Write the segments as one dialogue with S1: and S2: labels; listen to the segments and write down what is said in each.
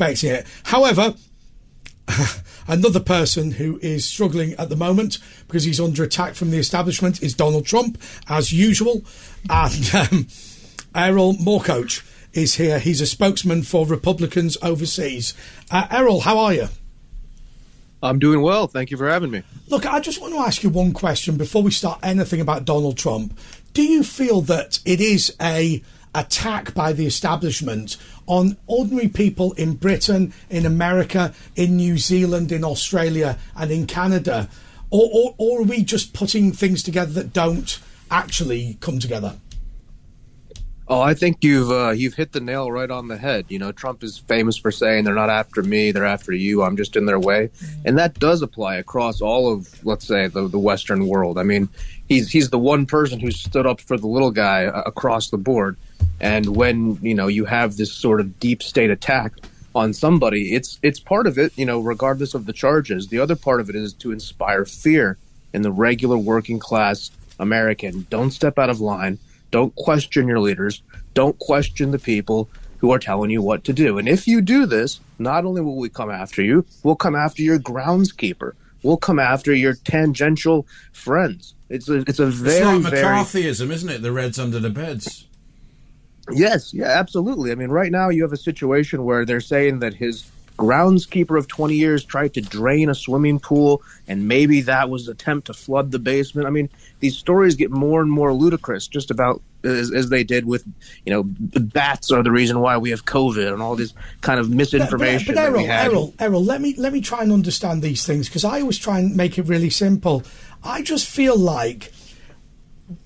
S1: expecting it. However, another person who is struggling at the moment because he's under attack from the establishment is Donald Trump, as usual. And Erol Morkoc is here. He's a spokesman for Republicans overseas. Erol, how are you?
S2: I'm doing well. Thank you for having me.
S1: Look, I just want to ask you one question before we start anything about Donald Trump. Do you feel that it is a attack by the establishment on ordinary people in Britain, in America, in New Zealand, in Australia and in Canada? Or are we just putting things together that don't actually come together?
S2: Oh, I think you've hit the nail right on the head. You know, Trump is famous for saying they're not after me, they're after you. I'm just in their way. And that does apply across all of, let's say, the Western world. I mean, he's the one person who stood up for the little guy across the board. And when, you know, you have this sort of deep state attack on somebody, it's part of it, you know, regardless of the charges. The other part of it is to inspire fear in the regular working class American. Don't step out of line. Don't question your leaders. Don't question the people who are telling you what to do. And if you do this, not only will we come after you, we'll come after your groundskeeper. We'll come after your tangential friends. It's like
S3: McCarthyism, isn't it? The Reds under the beds.
S2: Yes, yeah, absolutely. I mean, right now you have a situation where they're saying that his groundskeeper of 20 years tried to drain a swimming pool, and maybe that was an attempt to flood the basement. I mean, these stories get more and more ludicrous, just about as they did with, you know, bats are the reason why we have COVID and all this kind of misinformation.
S1: But Erol, let me try and understand these things, because I always try and make it really simple. I just feel like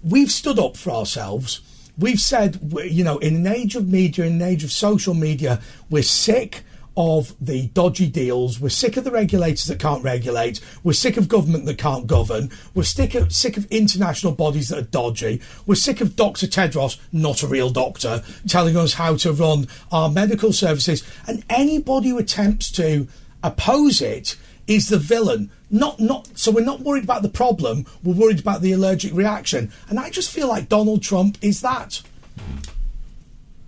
S1: we've stood up for ourselves. We've said, you know, in an age of media, in an age of social media, we're sick of the dodgy deals. We're sick of the regulators that can't regulate. We're sick of government that can't govern. We're sick of international bodies that are dodgy. We're sick of Dr. Tedros, not a real doctor, telling us how to run our medical services. And anybody who attempts to oppose it is the villain. So we're not worried about the problem. We're worried about the allergic reaction. And I just feel like Donald Trump is that.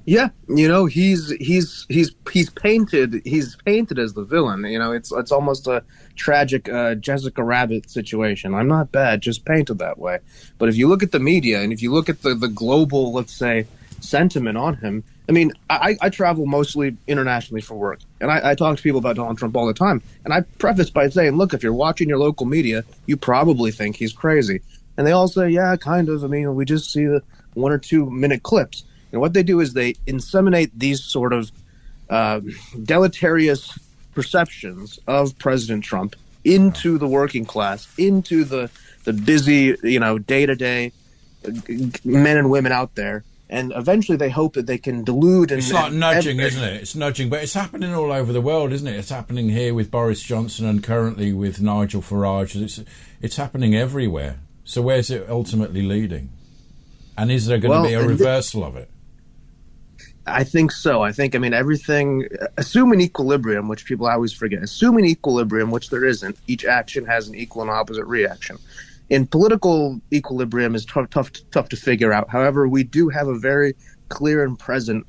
S2: Yeah, you know, he's painted as the villain. You know, it's almost a tragic Jessica Rabbit situation. I'm not bad, just painted that way. But if you look at the media and if you look at the global, let's say, sentiment on him, I mean, I travel mostly internationally for work, and I talk to people about Donald Trump all the time. And I preface by saying, look, if you're watching your local media, you probably think he's crazy. And they all say, yeah, kind of. I mean, we just see the 1 or 2 minute clips. And what they do is they inseminate these sort of deleterious perceptions of President Trump into the working class, into the busy, you know, day-to-day men and women out there. And eventually they hope that they can delude.
S3: It's like nudging, isn't it? It's nudging, but it's happening all over the world, isn't it? It's happening here with Boris Johnson and currently with Nigel Farage. It's happening everywhere. So where's it ultimately leading? And is there going to be a reversal of it?
S2: I think so. I mean, everything, assuming equilibrium, which people always forget, assuming equilibrium, which there isn't, each action has an equal and opposite reaction. In political equilibrium is tough to figure out. However, we do have a very clear and present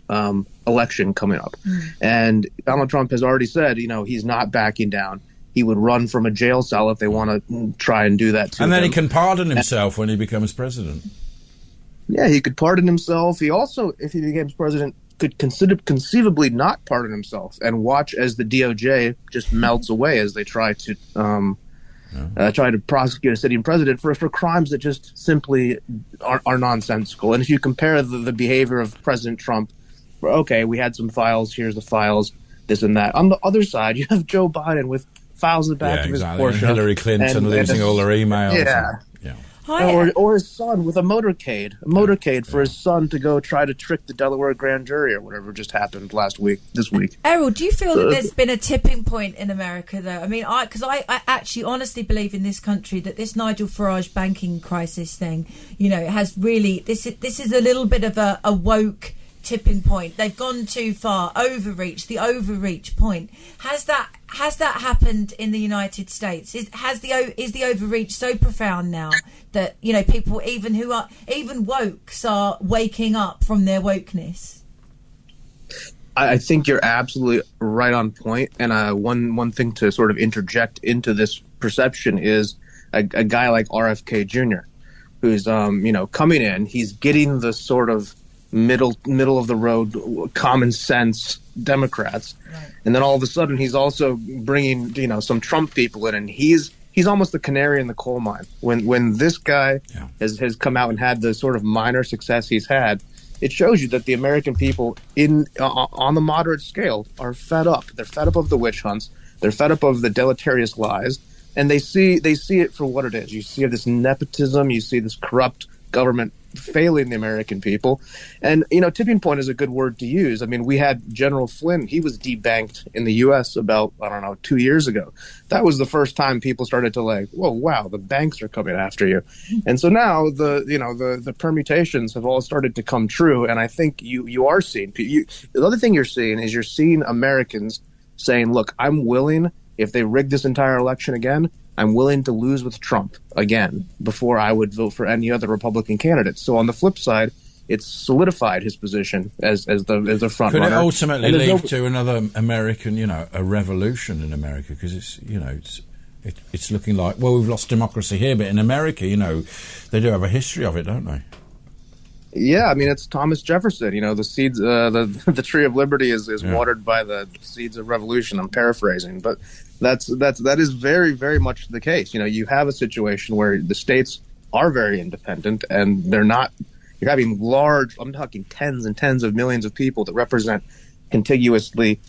S2: election coming up. And Donald Trump has already said, you know, he's not backing down. He would run from a jail cell if they want to try and do that to him.
S3: And then he can pardon himself when he becomes president.
S2: Yeah, he could pardon himself. He also, if he becomes president, could conceivably not pardon himself and watch as the DOJ just melts away as they try to prosecute a sitting president for crimes that just simply are nonsensical. And if you compare the behavior of President Trump, okay, we had some files, here's the files, this and that. On the other side, you have Joe Biden with files in the back of his Porsche.
S3: And Hillary Clinton losing all her emails.
S2: Yeah. Or his son with a motorcade for his son to go try to trick the Delaware grand jury or whatever just happened this week.
S4: Errol, do you feel that there's been a tipping point in America, though? I mean, because I actually honestly believe in this country that this Nigel Farage banking crisis thing, you know, has really, this is a little bit of a woke tipping point. They've gone too far, the overreach point. Has that happened in the United States? Is the overreach so profound now that, you know, people even wokes are waking up from their wokeness?
S2: I think you're absolutely right on point. And one thing to sort of interject into this perception is a guy like RFK Jr., who's coming in. He's getting the sort of middle of the road, common sense Democrats, right. And then all of a sudden he's also bringing some Trump people in, and he's almost the canary in the coal mine. When this guy has come out and had the sort of minor success he's had, it shows you that the American people on the moderate scale are fed up. They're fed up of the witch hunts. They're fed up of the deleterious lies, and they see it for what it is. You see this nepotism. You see this corrupt government failing the American people. And, tipping point is a good word to use. I mean, we had General Flynn. He was debanked in the U.S. about, 2 years ago. That was the first time people started to whoa, wow, the banks are coming after you. And so now the permutations have all started to come true. And I think you are seeing, the other thing you're seeing Americans saying, look, I'm willing, if they rig this entire election again, I'm willing to lose with Trump again before I would vote for any other Republican candidate. So on the flip side, it's solidified his position as the front runner.
S3: Could it ultimately lead to another American, a revolution in America? Because it's looking like, well, we've lost democracy here, but in America, they do have a history of it, don't they?
S2: Yeah, I mean, it's Thomas Jefferson. The seeds, the tree of liberty is watered by the seeds of revolution. I'm paraphrasing, but that is very, very much the case. You have a situation where the states are very independent, and they're not. You're having large. I'm talking tens and tens of millions of people that represent contiguously,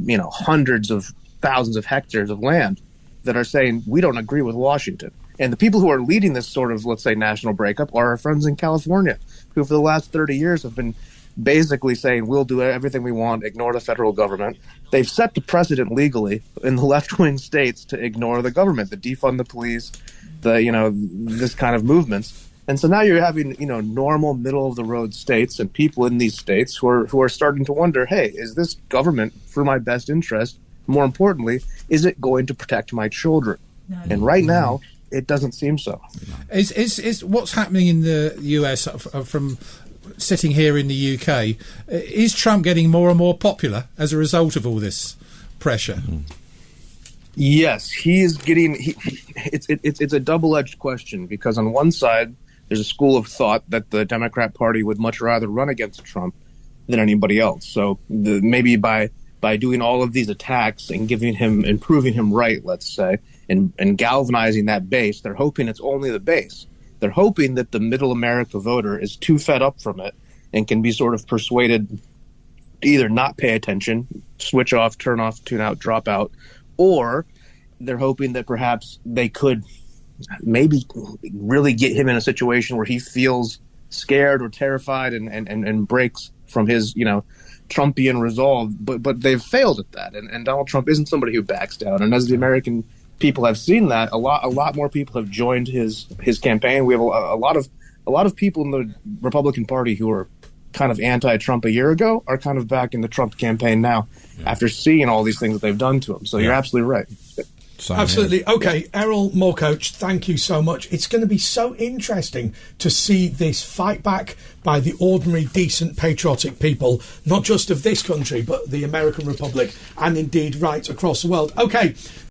S2: hundreds of thousands of hectares of land that are saying we don't agree with Washington. And the people who are leading this sort of, let's say, national breakup are our friends in California, who for the last 30 years have been basically saying we'll do everything we want, ignore the federal government. They've set the precedent legally in the left-wing states to ignore the government, to defund the police, this kind of movements. And so now you're having, normal middle-of-the-road states and people in these states who are starting to wonder, hey, is this government for my best interest? More importantly, is it going to protect my children? No. And right now, it doesn't seem so.
S5: Is what's happening in the US from sitting here in the UK? Is Trump getting more and more popular as a result of all this pressure?
S2: Yes, he is getting. It's a double-edged question, because on one side there's a school of thought that the Democrat Party would much rather run against Trump than anybody else. So maybe by doing all of these attacks and proving him right, let's say, and galvanizing that base, they're hoping it's only the base. They're hoping that the middle America voter is too fed up from it and can be sort of persuaded to either not pay attention, switch off, turn off, tune out, drop out, or they're hoping that perhaps they could maybe really get him in a situation where he feels scared or terrified and breaks from his, Trumpian resolve. But they've failed at that. And Donald Trump isn't somebody who backs down. And as the American people have seen that, a lot more people have joined his campaign. We have a lot of people in the Republican Party who were kind of anti-Trump a year ago are kind of back in the Trump campaign now after seeing all these things that they've done to him. So you're absolutely right.
S1: Absolutely. Okay, Erol Morkoc, thank you so much. It's going to be so interesting to see this fight back by the ordinary, decent, patriotic people, not just of this country, but the American Republic, and indeed right across the world. Okay.